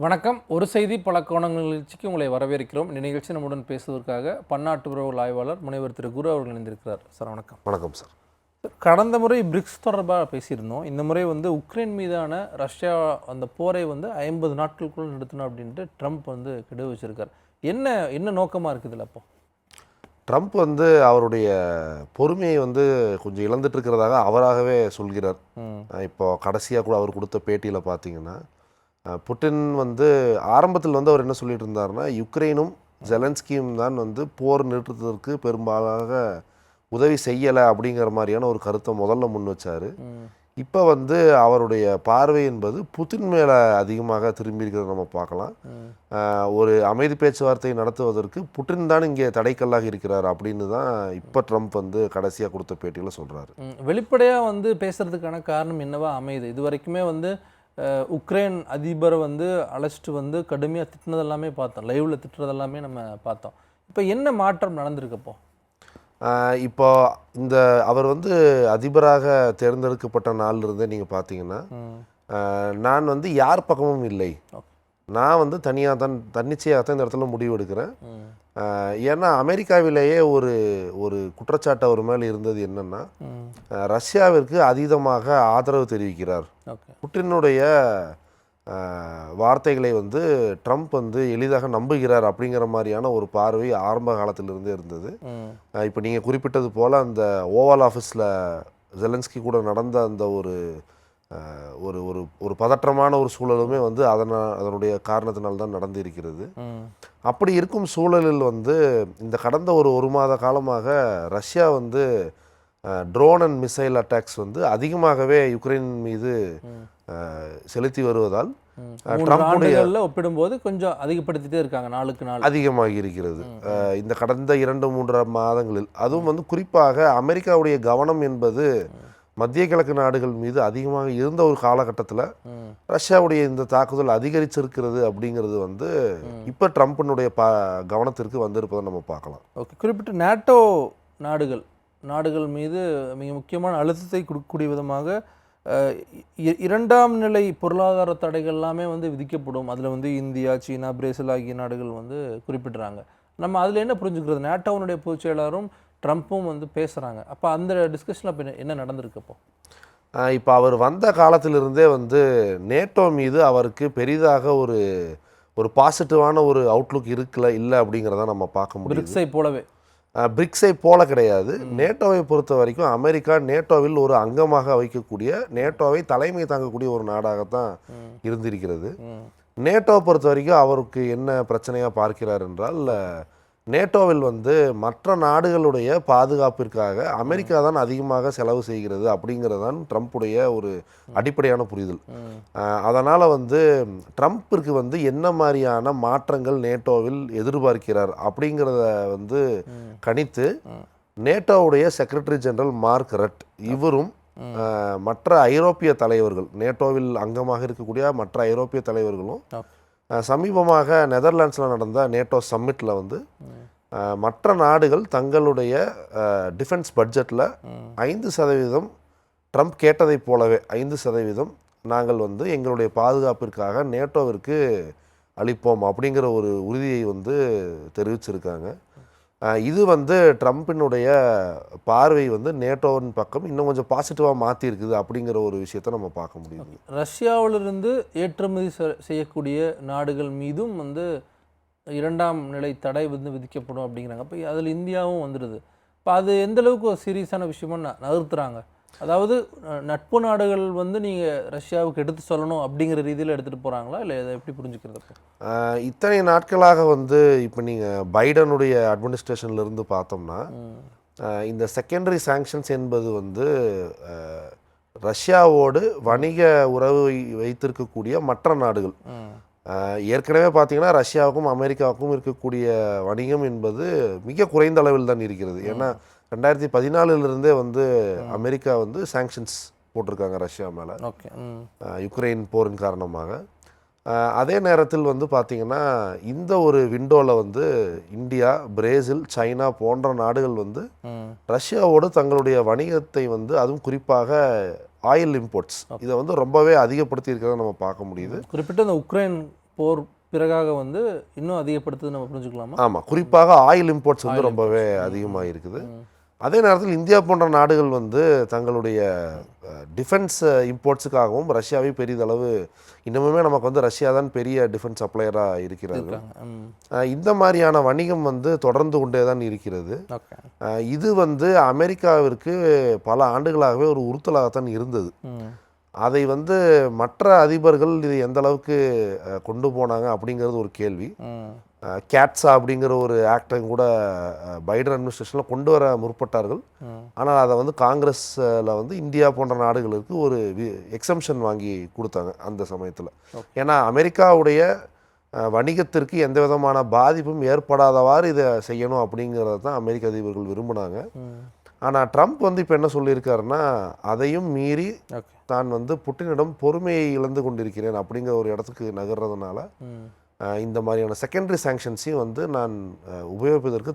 வணக்கம். ஒரு செய்தி பல கோணங்கள் நிகழ்ச்சிக்கு உங்களை வரவேற்கிறோம். இந்த நிகழ்ச்சி நம்முடன் பேசுவதற்காக பன்னாட்டு உறவுகள் ஆய்வாளர் முனைவர் திரு குரு அவர்கள் இணைந்திருக்கிறார். சார் வணக்கம். வணக்கம் சார். கடந்த முறை பிரிக்ஸ் தொடர்பாக பேசியிருந்தோம். இந்த முறை உக்ரைன் மீதான ரஷ்யா அந்த போரை 50 நாட்களுக்குள் நிறுத்தணும் அப்படின்ட்டு ட்ரம்ப் கெடு வச்சிருக்கார். என்ன என்ன நோக்கமாக இருக்குது இதில்? அப்போ ட்ரம்ப் அவருடைய பொறுமையை கொஞ்சம் இழந்துட்டு இருக்கிறதாக அவராகவே சொல்கிறார். இப்போ கடைசியாக கூட அவர் கொடுத்த பேட்டியில் பார்த்தீங்கன்னா, புட்டின் ஆரம்பத்தில் அவர் என்ன சொல்லிட்டு இருந்தாருன்னா, யுக்ரைனும் ஜெலன்ஸ்கியும் தான் போர் நிறுத்துவதற்கு பெரும்பாலாக உதவி செய்யலை அப்படிங்கிற மாதிரியான ஒரு கருத்தை முதல்ல முன் வச்சார். இப்போ அவருடைய பார்வை என்பது புட்டின் மேலே அதிகமாக திரும்பி இருக்கிறத நம்ம பார்க்கலாம். ஒரு அமைதி பேச்சுவார்த்தை நடத்துவதற்கு புட்டின் தான் இங்கே தடைக்கல்லாக இருக்கிறார் அப்படின்னு தான் இப்போ ட்ரம்ப் கடைசியாக கொடுத்த பேட்டியில் சொல்கிறாரு. வெளிப்படையாக பேசுறதுக்கான காரணம் என்னவா அமையுது? இது வரைக்குமே உக்ரைன் அதிபரை அழைச்சிட்டு கடுமையாக திட்டினதெல்லாமே பார்த்தோம், லைவில் திட்டுறதெல்லாமே நம்ம பார்த்தோம். இப்போ என்ன மாற்றம் நடந்திருக்கப்போ? இப்போ அவர் அதிபராக தேர்ந்தெடுக்கப்பட்ட நாளிலிருந்தே நீங்கள் பார்த்தீங்கன்னா, நான் யார் பக்கமும் இல்லை, நான் தன்னிச்சையாக தான் இந்த இடத்துல முடிவு எடுக்கிறேன். ஏன்னா அமெரிக்காவிலேயே ஒரு குற்றச்சாட்டு அவர் மேலே இருந்தது என்னென்னா, ரஷ்யாவிற்கு அதீதமாக ஆதரவு தெரிவிக்கிறார். புட்டினுடைய வார்த்தைகளை ட்ரம்ப் எளிதாக நம்புகிறார் அப்படிங்கிற மாதிரியான ஒரு பார்வை ஆரம்ப காலத்திலிருந்தே இருந்தது. இப்போ நீங்கள் குறிப்பிட்டது போல் அந்த ஓவல் ஆஃபீஸில் ஜெலன்ஸ்கி கூட நடந்த அந்த ஒரு ஒரு ஒரு பதற்றமான ஒரு சூழலுமே அதனுடைய காரணத்தினால்தான் நடந்து இருக்கிறது. அப்படி இருக்கும் சூழலில் இந்த கடந்த ஒரு மாத காலமாக Russia drone and missile attacks அதிகமாகவே யுக்ரைன் மீது செலுத்தி வருவதால் ட்ரம்புடைய ஒப்பிடும்போது கொஞ்சம் அதிகப்படுத்திட்டே இருக்காங்க, நாளுக்கு நாள் அதிகமாகி இருக்கிறது. இந்த கடந்த 2-3 மாதங்களில் அதுவும் குறிப்பாக அமெரிக்காவுடைய கவனம் என்பது மத்திய கிழக்கு நாடுகள் மீது அதிகமாக இருந்த ஒரு காலகட்டத்தில் ரஷ்யாவுடைய இந்த தாக்குதல் அதிகரிச்சிருக்கிறது அப்படிங்கிறது இப்போ ட்ரம்பினுடைய கவனத்திற்கு வந்திருப்பதை நம்ம பார்க்கலாம். ஓகே, குறிப்பிட்ட நேட்டோ நாடுகள் மீது மிக முக்கியமான அழுத்தத்தை கொடுக்கக்கூடிய விதமாக 2ஆம் நிலை பொருளாதார தடைகள் எல்லாமே விதிக்கப்படும். அதில் இந்தியா, சீனா, பிரேசில் ஆகிய நாடுகள் குறிப்பிட்றாங்க. நம்ம அதில் என்ன புரிஞ்சுக்கிறது? நேட்டோனுடைய பொதுச் செயலாளரும் ட்ரம்ப்பும் பேசுகிறாங்க. அப்போ அந்த டிஸ்கஷனில் அப்போ என்ன நடந்திருக்கப்போ? இப்போ அவர் வந்த காலத்திலிருந்தே நேட்டோ மீது அவருக்கு பெரிதாக ஒரு பாசிட்டிவான ஒரு அவுட்லுக் இல்லை அப்படிங்கிறத நம்ம பார்க்க முடியும். பிரிக்ஸை போல கிடையாது. நேட்டோவை பொறுத்த வரைக்கும் அமெரிக்கா நேட்டோவில் ஒரு அங்கமாக வைக்கக்கூடிய, நேட்டோவை தலைமை தாங்கக்கூடிய ஒரு நாடாகத்தான் இருந்திருக்கிறது. நேட்டோவை பொறுத்த வரைக்கும் அவருக்கு என்ன பிரச்சனையாக பார்க்கிறார் என்றால், நேட்டோவில் மற்ற நாடுகளுடைய பாதுகாப்பிற்காக அமெரிக்கா தான் அதிகமாக செலவு செய்கிறது அப்படிங்கிறது தான் ட்ரம்ப்புடைய ஒரு அடிப்படையான புரிதல். அதனால் ட்ரம்ப்பிற்கு என்ன மாதிரியான மாற்றங்கள் நேட்டோவில் எதிர்பார்க்கிறார் அப்படிங்கிறத கணித்து நேட்டோவுடைய செக்ரட்டரி ஜெனரல் மார்க் ரட் இவரும் மற்ற ஐரோப்பிய தலைவர்கள், நேட்டோவில் அங்கமாக இருக்கக்கூடிய மற்ற ஐரோப்பிய தலைவர்களும் சமீபமாக நெதர்லாண்ட்ஸில் நடந்த நேட்டோ சம்மிட்டில் மற்ற நாடுகள் தங்களுடைய டிஃபென்ஸ் பட்ஜெட்டில் 5% ட்ரம்ப் கேட்டதைப் போலவே 5% நாங்கள் எங்களுடைய பாதுகாப்பிற்காக நேட்டோவிற்கு அளிப்போம் அப்படிங்கிற ஒரு உறுதியை தெரிவிச்சிருக்காங்க. இது ட்ரம்பினுடைய பார்வை நேட்டோவின் பக்கம் இன்னும் கொஞ்சம் பாசிட்டிவாக மாற்றிருக்குது அப்படிங்கிற ஒரு விஷயத்தை நம்ம பார்க்க முடியுது. ரஷ்யாவிலிருந்து ஏற்றுமதி செய்யக்கூடிய நாடுகள் மீதும் 2ஆம் நிலை தடை விதிக்கப்படும் அப்படிங்கிறாங்க. அப்போ அதில் இந்தியாவும் வந்துடுது. இப்போ அது எந்தளவுக்கு ஒரு சீரியஸான விஷயமாக நகர்த்துறாங்க? அதாவது நட்பு நாடுகள் நீங்கள் ரஷ்யாவுக்கு எடுத்து சொல்லணும் அப்படிங்கிற ரீதியில் எடுத்துகிட்டு போகிறாங்களா, இல்லை இதை எப்படி புரிஞ்சுக்கிறது? இத்தனை நாட்களாக இப்போ நீங்கள் பைடனுடைய அட்மினிஸ்ட்ரேஷன்லேருந்து பார்த்தோம்னா, இந்த செகண்டரி சாங்ஷன்ஸ் என்பது ரஷ்யாவோடு வணிக உறவு வைத்திருக்கக்கூடிய மற்ற நாடுகள், ஏற்கனவே பார்த்தீங்கன்னா ரஷ்யாவுக்கும் அமெரிக்காவுக்கும் இருக்கக்கூடிய வணிகம் என்பது மிக குறைந்த அளவில் தான் இருக்கிறது. ஏன்னா 2014 அமெரிக்கா சாங்ஷன்ஸ் போட்டிருக்காங்க ரஷ்யா மேலே, யுக்ரைன் போரின் காரணமாக. அதே நேரத்தில் பார்த்தீங்கன்னா இந்த ஒரு விண்டோவில் இந்தியா, பிரேசில், சைனா போன்ற நாடுகள் ரஷ்யாவோடு தங்களுடைய வணிகத்தை அதுவும் குறிப்பாக ஆயில் இம்போர்ட்ஸ் இதை ரொம்பவே அதிகப்படுத்தி இருக்கிறத நம்ம பார்க்க முடியுது. குறிப்பிட்ட இந்த உக்ரைன் போர் பிறகாக வந்து இன்னும் அதிகப்படுத்துது நம்ம புரிஞ்சுக்கலாமா? ஆமாம், குறிப்பாக ஆயில் இம்போர்ட்ஸ் வந்து ரொம்பவே அதிகமாக இருக்குது. அதே நேரத்தில் இந்தியா போன்ற நாடுகள் வந்து தங்களுடைய டிஃபென்ஸ் இம்போர்ட்ஸுக்காகவும் ரஷ்யாவை பெரிதளவு இன்னமுமே நமக்கு வந்து ரஷ்யா தான் பெரிய டிஃபென்ஸ் சப்ளையராக இருக்கிறார்கள். இந்த மாதிரியான வணிகம் வந்து தொடர்ந்து கொண்டே தான் இருக்கிறது. இது வந்து அமெரிக்காவிற்கு பல ஆண்டுகளாகவே ஒரு உறுத்தலாகத்தான் இருந்தது. அதை வந்து மற்ற அதிபர்கள் இது எந்த அளவுக்கு கொண்டு போனாங்க அப்படிங்கிறது ஒரு கேள்வி. கேட்ஸா அப்படிங்கிற ஒரு ஆக்டையும் கூட பைடன் அட்மினிஸ்ட்ரேஷனில் கொண்டு வர முற்பட்டார்கள். ஆனால் அதை வந்து காங்கிரஸில் வந்து இந்தியா போன்ற நாடுகளுக்கு ஒரு எக்ஸம்ஷன் வாங்கி கொடுத்தாங்க அந்த சமயத்தில். ஏன்னா அமெரிக்காவுடைய வணிகத்திற்கு எந்த விதமான பாதிப்பும் ஏற்படாதவாறு இதை செய்யணும் அப்படிங்கிறத தான் அமெரிக்க அதிபர்கள் விரும்பினாங்க. ஆனால் ட்ரம்ப் வந்து இப்போ என்ன சொல்லியிருக்காருன்னா, அதையும் மீறி தான் வந்து புட்டினிடம் பொறுமையை இழந்து கொண்டிருக்கிறேன் அப்படிங்கிற ஒரு இடத்துக்கு நகர்றதுனால இந்த மாதிரியான செகண்டரி சாங்ஷன்ஸையும் வந்து நான் உபயோகிப்பதற்கு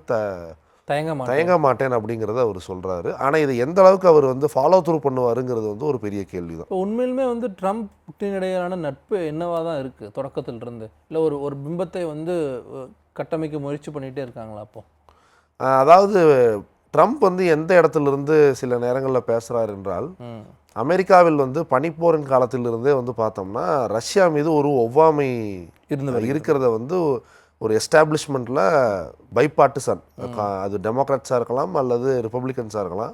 தயங்க மாட்டேன் அப்படிங்கிறத அவர் சொல்கிறாரு. ஆனால் இதை எந்த அளவுக்கு அவர் வந்து ஃபாலோ த்ரூ பண்ணுவாருங்கிறது வந்து ஒரு பெரிய கேள்வி தான். உண்மையிலுமே வந்து ட்ரம்ப் புட்டின் இடையிலான நட்பு என்னவா தான் இருக்குது தொடக்கத்திலிருந்து? இல்லை ஒரு பிம்பத்தை வந்து கட்டமைக்க முயற்சி பண்ணிகிட்டே இருக்காங்களா அப்போ? அதாவது ட்ரம்ப் வந்து எந்த இடத்துலேருந்து சில நேரங்களில் பேசுகிறார் என்றால், அமெரிக்காவில் வந்து பனிப்போரின் காலத்திலிருந்தே வந்து பார்த்தோம்னா ரஷ்யா மீது ஒரு ஒவ்வாமை இருக்கிறத வந்து ஒரு எஸ்டாப்ளிஷ்மெண்ட்டில் பைபார்ட்டிசன், அது டெமோக்ராட்ஸாக இருக்கலாம் அல்லது ரிப்பப்ளிகன்ஸாக இருக்கலாம்,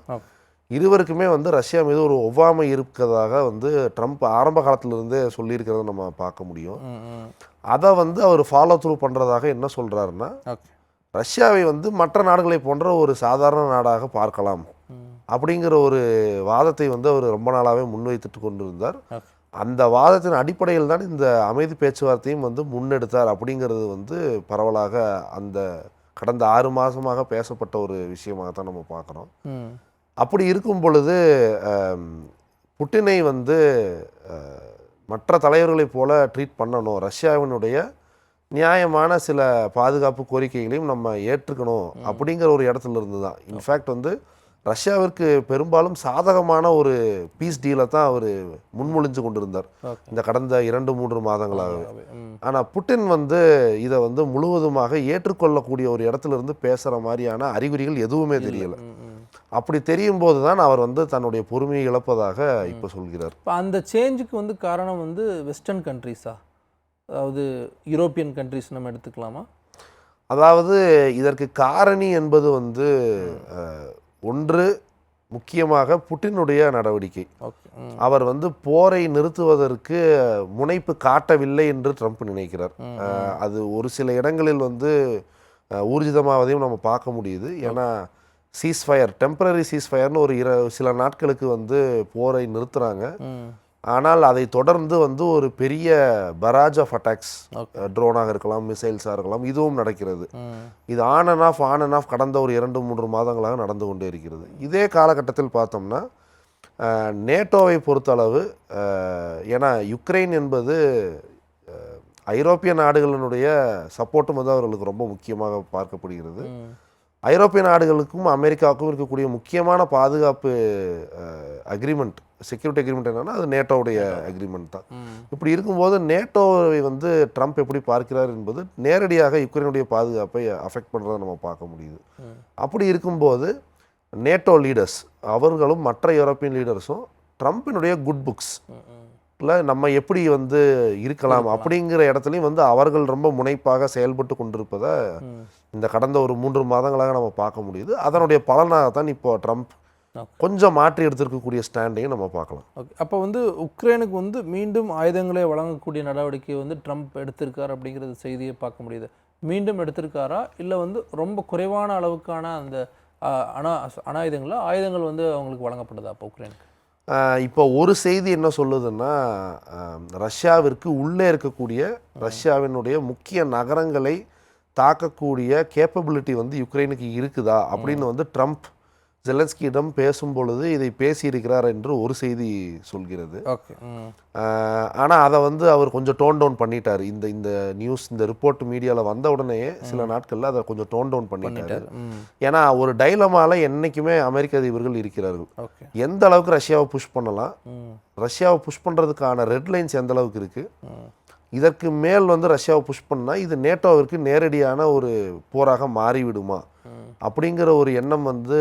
இருவருக்குமே வந்து ரஷ்யா மீது ஒரு ஒவ்வாமை இருக்கிறதாக வந்து ட்ரம்ப் ஆரம்ப காலத்திலிருந்தே சொல்லியிருக்கிறத நம்ம பார்க்க முடியும். அதை வந்து அவர் ஃபாலோ த்ரூ பண்ணுறதாக என்ன சொல்கிறாருன்னா, ரஷ்யாவை வந்து மற்ற நாடுகளை போன்ற ஒரு சாதாரண நாடாக பார்க்கலாம் அப்படிங்கிற ஒரு வாதத்தை வந்து அவர் ரொம்ப நாளாகவே முன்வைத்துட்டு கொண்டிருந்தார். அந்த வாதத்தின் அடிப்படையில் தான் இந்த அமைதி பேச்சுவார்த்தையும் வந்து முன்னெடுத்தார் அப்படிங்கிறது வந்து பரவலாக அந்த கடந்த 6 மாதமாக பேசப்பட்ட ஒரு விஷயமாக தான் நம்ம பார்க்குறோம். அப்படி இருக்கும் பொழுது புட்டினை வந்து மற்ற தலைவர்களைப் போல ட்ரீட் பண்ணணும், ரஷ்யாவினுடைய நியாயமான சில பாதுகாப்பு கோரிக்கைகளையும் நம்ம ஏற்றுக்கணும் அப்படிங்கிற ஒரு இடத்துல இருந்து தான். இன்ஃபேக்ட் வந்து ரஷ்யாவிற்கு பெரும்பாலும் சாதகமான ஒரு பீஸ் டீலை தான் அவர் முன்மொழிஞ்சு கொண்டிருந்தார் இந்த கடந்த 2-3 மாதங்களாகவே. ஆனால் புட்டின் வந்து இதை வந்து முழுவதுமாக ஏற்றுக்கொள்ளக்கூடிய ஒரு இடத்துல இருந்து பேசுகிற மாதிரியான அறிகுறிகள் எதுவுமே தெரியலை. அப்படி தெரியும் போது தான் அவர் வந்து தன்னுடைய பொறுமையை இழப்பதாக இப்போ சொல்கிறார். இப்போ அந்த சேஞ்சுக்கு வந்து காரணம் வந்து வெஸ்டர்ன் கண்ட்ரீஸா, அதாவது யூரோப்பியன் கண்ட்ரிஸ் நம்ம எடுத்துக்கலாமா? அதாவது இதற்கு காரணி என்பது வந்து ஒன்று முக்கியமாக புட்டினுடைய நடவடிக்கை. அவர் வந்து போரை நிறுத்துவதற்கு முனைப்பு காட்டவில்லை என்று ட்ரம்ப் நினைக்கிறார். அது ஒரு சில இடங்களில் வந்து ஊர்ஜிதமாவதையும் நம்ம பார்க்க முடியுது. ஏன்னா சீஸ்ஃபயர், டெம்பரரி சீஸ்ஃபயர்னு ஒரு சில நாட்களுக்கு வந்து போரை நிறுத்துகிறாங்க. ஆனால் அதை தொடர்ந்து வந்து ஒரு பெரிய பராஜ் ஆஃப் அட்டாக்ஸ், ட்ரோனாக இருக்கலாம், மிசைல்ஸாக இருக்கலாம், இதுவும் நடக்கிறது. இது ஆன் அண்ட் ஆஃப் கடந்த ஒரு 2-3 மாதங்களாக நடந்து கொண்டே இருக்கிறது. இதே காலகட்டத்தில் பார்த்தோம்னா நேட்டோவை பொறுத்தளவு, ஏன்னா யுக்ரைன் என்பது ஐரோப்பிய நாடுகளினுடைய சப்போர்ட்டும் வந்து அவர்களுக்கு ரொம்ப முக்கியமாக பார்க்கப்படுகிறது. ஐரோப்பிய நாடுகளுக்கும் அமெரிக்காவுக்கும் இருக்கக்கூடிய முக்கியமான பாதுகாப்பு அக்ரிமெண்ட், செக்யூரிட்டி அக்ரிமெண்ட் என்னன்னா அது நேட்டோவுடைய அக்ரிமெண்ட் தான். இப்படி இருக்கும்போது நேட்டோவை வந்து ட்ரம்ப் எப்படி பார்க்கிறார் என்பது நேரடியாக யுக்ரைனுடைய பாதுகாப்பை அஃபெக்ட் பண்ணுறதை நம்ம பார்க்க முடியுது. அப்படி இருக்கும்போது நேட்டோ லீடர்ஸ் அவர்களும் மற்ற யூரோப்பியன் லீடர்ஸும் ட்ரம்பினுடைய குட் புக்ஸ் நம்ம எப்படி வந்து இருக்கலாம் அப்படிங்கிற இடத்துலையும் வந்து அவர்கள் ரொம்ப முனைப்பாக செயல்பட்டு கொண்டிருப்பதை இந்த கடந்த ஒரு 3 மாதங்களாக நம்ம பார்க்க முடியுது. அதனுடைய பலனாகத்தான் இப்போ ட்ரம்ப் கொஞ்சம் மாற்றி எடுத்திருக்கக்கூடிய ஸ்டாண்டையும் நம்ம பார்க்கலாம். ஓகே, அப்போ வந்து உக்ரைனுக்கு வந்து மீண்டும் ஆயுதங்களை வழங்கக்கூடிய நடவடிக்கை வந்து ட்ரம்ப் எடுத்திருக்கார் அப்படிங்கிறது செய்தியை பார்க்க முடியுது. மீண்டும் எடுத்திருக்காரா, இல்லை வந்து ரொம்ப குறைவான அளவுக்கான அந்த ஆயுதங்கள் வந்து அவங்களுக்கு வழங்கப்படுதா அப்போ உக்ரைனுக்கு? இப்போ ஒரு செய்தி என்ன சொல்லுதுன்னா, ரஷ்யாவிற்கு உள்ளே இருக்கக்கூடிய ரஷ்யாவினுடைய முக்கிய நகரங்களை தாக்கக்கூடிய கேப்பபிலிட்டி வந்து யுக்ரைனுக்கு இருக்குதா அப்படின்னு வந்து ட்ரம்ப் ஜெலன்ஸ்கியிடம் பேசும் பொழுது இதை பேசியிருக்கிறார் என்று ஒரு செய்தி சொல்கிறது. ஆனால் அதை வந்து அவர் கொஞ்சம் டோன் டவுன் பண்ணிட்டார். இந்த நியூஸ், இந்த ரிப்போர்ட் மீடியாவில் வந்த உடனே சில நாட்களில் அதை கொஞ்சம் டோன் டவுன் பண்ணிட்டார். ஏன்னா ஒரு டைலமால என்றைக்குமே அமெரிக்க அதிபர்கள் இருக்கிறார்கள். எந்த அளவுக்கு ரஷ்யாவை புஷ் பண்ணலாம், ரஷ்யாவை புஷ் பண்ணுறதுக்கான ரெட் லைன்ஸ் எந்த அளவுக்கு இருக்குது, இதற்கு மேல் வந்து ரஷ்யாவை புஷ் பண்ணால் இது நேட்டோவிற்கு நேரடியான ஒரு போராக மாறிவிடுமா அப்படிங்கிற ஒரு எண்ணம் வந்து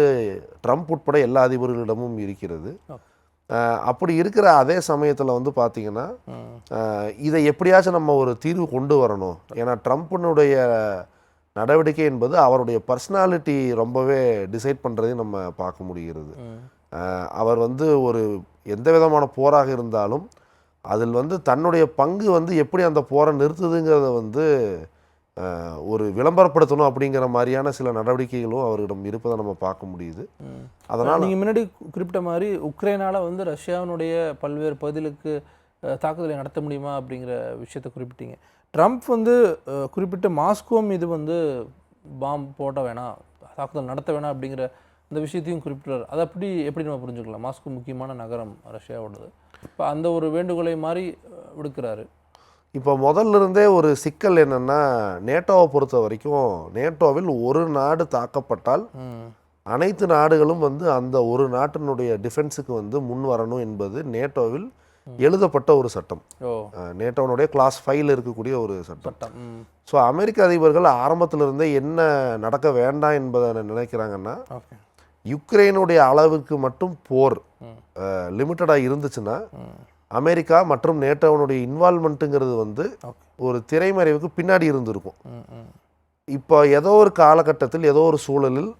ட்ரம்ப் உட்பட எல்லா அதிபர்களிடமும் இருக்கிறது. அப்படி இருக்கிற அதே சமயத்தில் வந்து பார்த்திங்கன்னா இதை எப்படியாச்சும் நம்ம ஒரு தீர்வு கொண்டு வரணும். ஏன்னா ட்ரம்ப்பினுடைய நடவடிக்கை என்பது அவருடைய பர்சனாலிட்டி ரொம்பவே டிசைட் பண்ணுறதையும் நம்ம பார்க்க முடிகிறது. அவர் வந்து ஒரு எந்த விதமான போராக இருந்தாலும் அதில் வந்து தன்னுடைய பங்கு வந்து எப்படி அந்த போரை நிறுத்துதுங்கிறத வந்து ஒரு விளம்பரப்படுத்தணும் அப்படிங்கிற மாதிரியான சில நடவடிக்கைகளும் அவரிடம் இருப்பதை நம்ம பார்க்க முடியுது. அதனால் நீங்கள் முன்னாடி குறிப்பிட்ட மாதிரி உக்ரைனால் வந்து ரஷ்யாவினுடைய பல்வேறு பகுதிகளுக்கு தாக்குதலை நடத்த முடியுமா அப்படிங்கிற விஷயத்தை குறிப்பிட்டீங்க. ட்ரம்ப் வந்து குறிப்பிட்ட மாஸ்கோ மீது வந்து பாம்பு போட வேணாம், தாக்குதல் நடத்த வேணாம் அப்படிங்கிற அந்த விஷயத்தையும் குறிப்பிட்டார். அதை எப்படி நம்ம புரிஞ்சுக்கலாம்? மாஸ்கோ முக்கியமான நகரம் ரஷ்யாவோடது. இப்போ அந்த ஒரு வேண்டுகோளை மாதிரி விடுக்கிறாரு. இப்போ முதல்ல இருந்தே ஒரு சிக்கல் என்னென்னா, நேட்டோவை பொறுத்த வரைக்கும் நேட்டோவில் ஒரு நாடு தாக்கப்பட்டால் அனைத்து நாடுகளும் வந்து அந்த ஒரு நாட்டினுடைய டிஃபென்ஸுக்கு வந்து முன் வரணும் என்பது நேட்டோவில் எழுதப்பட்ட ஒரு சட்டம். நேட்டோனுடைய கிளாஸ் 5ல் இருக்கக்கூடிய ஒரு சட்டம். ஸோ அமெரிக்க அதிபர்கள் ஆரம்பத்திலிருந்தே என்ன நடக்க வேண்டாம் என்பதை நினைக்கிறாங்கன்னா, யுக்ரைனுடைய அளவுக்கு மட்டும் போர் லிமிட்டடாக இருந்துச்சுன்னா அமெரிக்கா மற்றும் நேட்டோனுடைய இன்வால்மெண்ட்டுங்கிறது வந்து ஒரு திரைமறைவுக்கு பின்னாடி இருந்திருக்கும். இப்போ ஏதோ ஒரு காலகட்டத்தில் ஏதோ ஒரு சூழலில்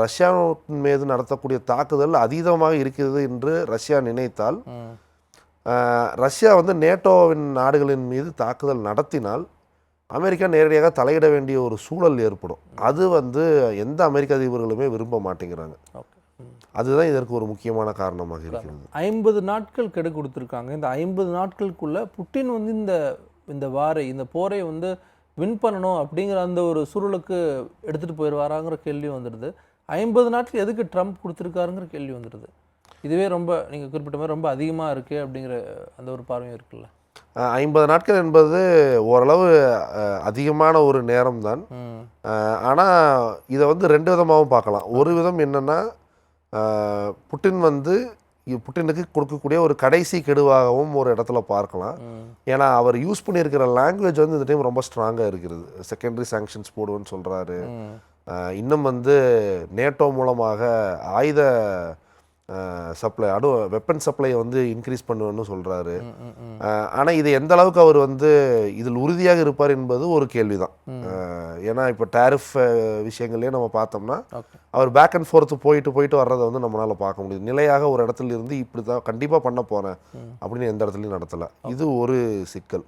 ரஷ்யாவின் மீது நடத்தக்கூடிய தாக்குதல் அதீதமாக இருக்கிறது என்று ரஷ்யா நினைத்தால், ரஷ்யா வந்து நேட்டோவின் நாடுகளின் மீது தாக்குதல் நடத்தினால் அமெரிக்கா நேரடியாக தலையிட வேண்டிய ஒரு சூழல் ஏற்படும். அது வந்து எந்த அமெரிக்க அதிபர்களுமே விரும்ப மாட்டேங்கிறாங்க. அதுதான் இதற்கு ஒரு முக்கியமான காரணமாக இருக்கிறது. 50 நாட்கள் கெடு கொடுத்துருக்காங்க. இந்த 50 நாட்களுக்குள்ள புட்டின் வந்து இந்த போரை வந்து வின் பண்ணணும் அப்படிங்கிற அந்த ஒரு சூழலுக்கு எடுத்துகிட்டு போயிடுவாராங்கிற கேள்வி வந்துடுது. 50 நாட்கள் எதுக்கு ட்ரம்ப் கொடுத்துருக்காருங்கிற கேள்வி வந்துடுது. இதுவே ரொம்ப நீங்கள் குறிப்பிட்ட மாதிரி ரொம்ப அதிகமாக இருக்குது அப்படிங்கிற அந்த ஒரு பார்வையும் இருக்குல்ல. 50 நாட்கள் என்பது ஓரளவு அதிகமான ஒரு நேரம்தான். ஆனால் இதை வந்து 2 விதமாகவும் பார்க்கலாம். ஒரு விதம் என்னென்னா, புட்டினுக்கு கொடுக்கக்கூடிய ஒரு கடைசி கெடுவாகவும் ஒரு இடத்துல பார்க்கலாம். ஏன்னா அவர் யூஸ் பண்ணியிருக்கிற லாங்குவேஜ் வந்து இந்த டைம் ரொம்ப ஸ்ட்ராங்காக இருக்கிறது. செகண்டரி சாங்ஷன்ஸ் போடுவேன்னு சொல்கிறாரு. இன்னும் வந்து நேட்டோ மூலமாக ஆயுத சப்ளை வெப்பன் சப்ளையை வந்து இன்க்ரீஸ் பண்ணுவேன்னு சொல்கிறாரு. ஆனால் இது எந்த அளவுக்கு அவர் வந்து இதில் உறுதியாக இருப்பார் என்பது ஒரு கேள்வி தான். ஏன்னா இப்போ டேரிஃப் விஷயங்கள்லேயே நம்ம பார்த்தோம்னா அவர் பேக் அண்ட் ஃபோர்த்து போயிட்டு வர்றதை வந்து நம்மளால் பார்க்க முடியுது. நிலையாக ஒரு இடத்துல இருந்து இப்படி தான் கண்டிப்பாக பண்ண போகிறேன் அப்படின்னு எந்த இடத்துலையும் நடத்தலை. இது ஒரு சிக்கல்.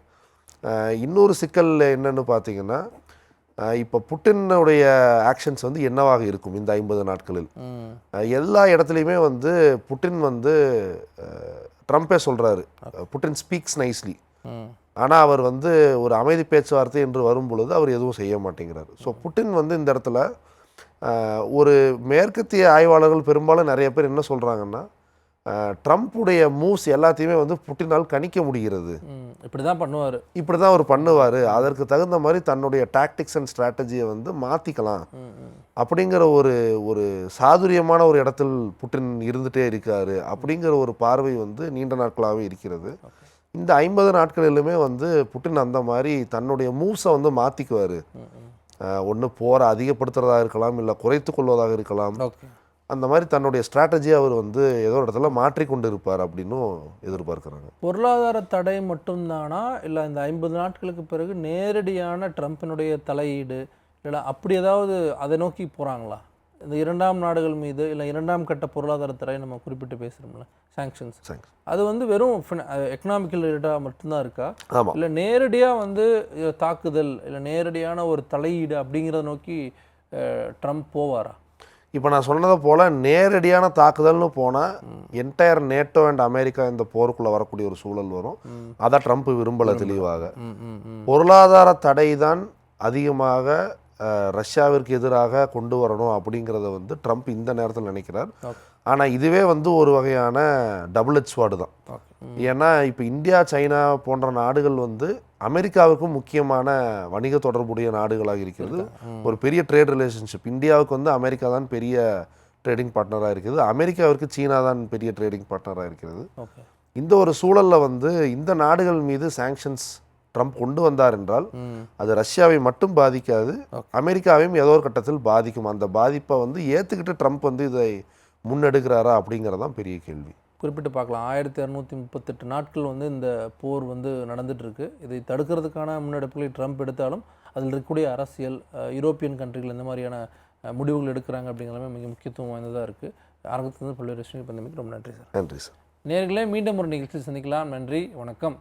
இன்னொரு சிக்கல் என்னன்னு பார்த்தீங்கன்னா, இப்போ புட்டினுடைய ஆக்ஷன்ஸ் வந்து என்னவாக இருக்கும் இந்த 50 நாட்களில்? எல்லா இடத்துலையுமே வந்து புட்டின் வந்து ட்ரம்ப்பே சொல்கிறாரு, புட்டின் ஸ்பீக்ஸ் நைஸ்லி. ஆனால் அவர் வந்து ஒரு அமைதி பேச்சுவார்த்தை என்று வரும் பொழுது அவர் எதுவும் செய்ய மாட்டேங்கிறார். ஸோ புட்டின் வந்து இந்த இடத்துல ஒரு மேற்கத்திய ஆய்வாளர்கள் பெரும்பாலும் நிறைய பேர் என்ன சொல்கிறாங்கன்னா, ட்ரம்ப்புடைய மூவ்ஸ் எல்லாத்தையுமே வந்து புட்டினால் கணிக்க முடிகிறது. இப்படி தான் அவர் பண்ணுவார். அதற்கு தகுந்த மாதிரி தன்னுடைய டாக்டிக்ஸ் அண்ட் ஸ்ட்ராட்டஜியை வந்து மாற்றிக்கலாம் அப்படிங்கிற ஒரு சாதுரியமான ஒரு இடத்தில் புட்டின் இருந்துகிட்டே இருக்கார் அப்படிங்கிற ஒரு பார்வை வந்து நீண்ட நாட்களாகவே இருக்கிறது. இந்த 50 நாட்களிலுமே வந்து புட்டின் அந்த மாதிரி தன்னுடைய மூவ்ஸை வந்து மாற்றிக்குவார். ஒன்று போரை அதிகப்படுத்துறதா இருக்கலாம், இல்லை குறைத்து கொள்வதாக இருக்கலாம். அந்த மாதிரி தன்னுடைய ஸ்ட்ராட்டஜியை அவர் வந்து ஏதோ ஒரு இடத்துல மாற்றிக்கொண்டு இருப்பார் அப்படின்னும் எதிர்பார்க்குறாங்க. பொருளாதார தடை மட்டும்தானா, இல்லை இந்த 50 நாட்களுக்கு பிறகு நேரடியான ட்ரம்பினுடைய தலையீடு இல்லை அப்படி ஏதாவது அதை நோக்கி போகிறாங்களா? இந்த 2ஆம் நாடுகள் மீது இல்லை 2ஆம் கட்ட பொருளாதார தடை நம்ம குறிப்பிட்டு பேசுகிறோம்ல, சாங்ஷன்ஸ், அது வந்து வெறும் எக்கனாமிக்கல் ரிலேட்டாக மட்டும்தான் இருக்கா, இல்லை நேரடியாக வந்து தாக்குதல் இல்லை நேரடியான ஒரு தலையீடு அப்படிங்கிறத நோக்கி ட்ரம்ப் போவாரா? இப்போ நான் சொன்னதை போல் நேரடியான தாக்குதல்னு போனால் என்டையர் நேட்டோ அண்ட் அமெரிக்கா இந்த போருக்குள்ளே வரக்கூடிய ஒரு சூழல் வரும். அதை ட்ரம்ப் விரும்பலை தெளிவாக. பொருளாதார தடை தான் அதிகமாக ரஷ்யாவிற்கு எதிராக கொண்டு வரணும் அப்படிங்கிறத வந்து ட்ரம்ப் இந்த நேரத்தில் நினைக்கிறார். ஆனால் இதுவே வந்து ஒரு வகையான டபுள் எட்ஜ் ஸ்வார்டு தான். ஏன்னா இப்போ இந்தியா, சைனா போன்ற நாடுகள் வந்து அமெரிக்காவுக்கும் முக்கியமான வணிக தொடர்புடைய நாடுகளாக இருக்கிறது. ஒரு பெரிய ட்ரேட் ரிலேஷன்ஷிப். இந்தியாவுக்கு வந்து அமெரிக்கா தான் பெரிய ட்ரேடிங் பார்ட்னராக இருக்குது, அமெரிக்காவிற்கு சீனா தான் பெரிய ட்ரேடிங் பார்ட்னராக இருக்கிறது. இந்த ஒரு சூழலில் வந்து இந்த நாடுகள் மீது சாங்ஷன்ஸ் ட்ரம்ப் கொண்டு வந்தார் என்றால் அது ரஷ்யாவை மட்டும் பாதிக்காது, அமெரிக்காவையும் ஏதோ ஒரு கட்டத்தில் பாதிக்கும். அந்த பாதிப்பை வந்து ஏற்றுக்கிட்டு ட்ரம்ப் வந்து இதை முன்னெடுக்கிறாரா அப்படிங்கிறதான் பெரிய கேள்வி. குறிப்பிட்டு பார்க்கலாம். 1238 நாட்கள் வந்து இந்த போர் வந்து நடந்துட்டு இருக்கு. இதை தடுக்கிறதுக்கான முன்னெடுப்புகளை ட்ரம்ப் எடுத்தாலும் அதில் இருக்கக்கூடிய அரசியல், யூரோப்பியன் கண்ட்ரிகள் இந்த மாதிரியான முடிவுகள் எடுக்கிறாங்க அப்படிங்கிறதுமே மிக முக்கியத்துவம் வாய்ந்ததாக இருக்குது. அரங்கத்திலிருந்து பல்வேறு விஷயங்கள் பண்ணி ரொம்ப நன்றி சார். நன்றி சார். நேயர்களே, மீண்டும் ஒரு நிகழ்ச்சி சந்திக்கலாம். நன்றி, வணக்கம்.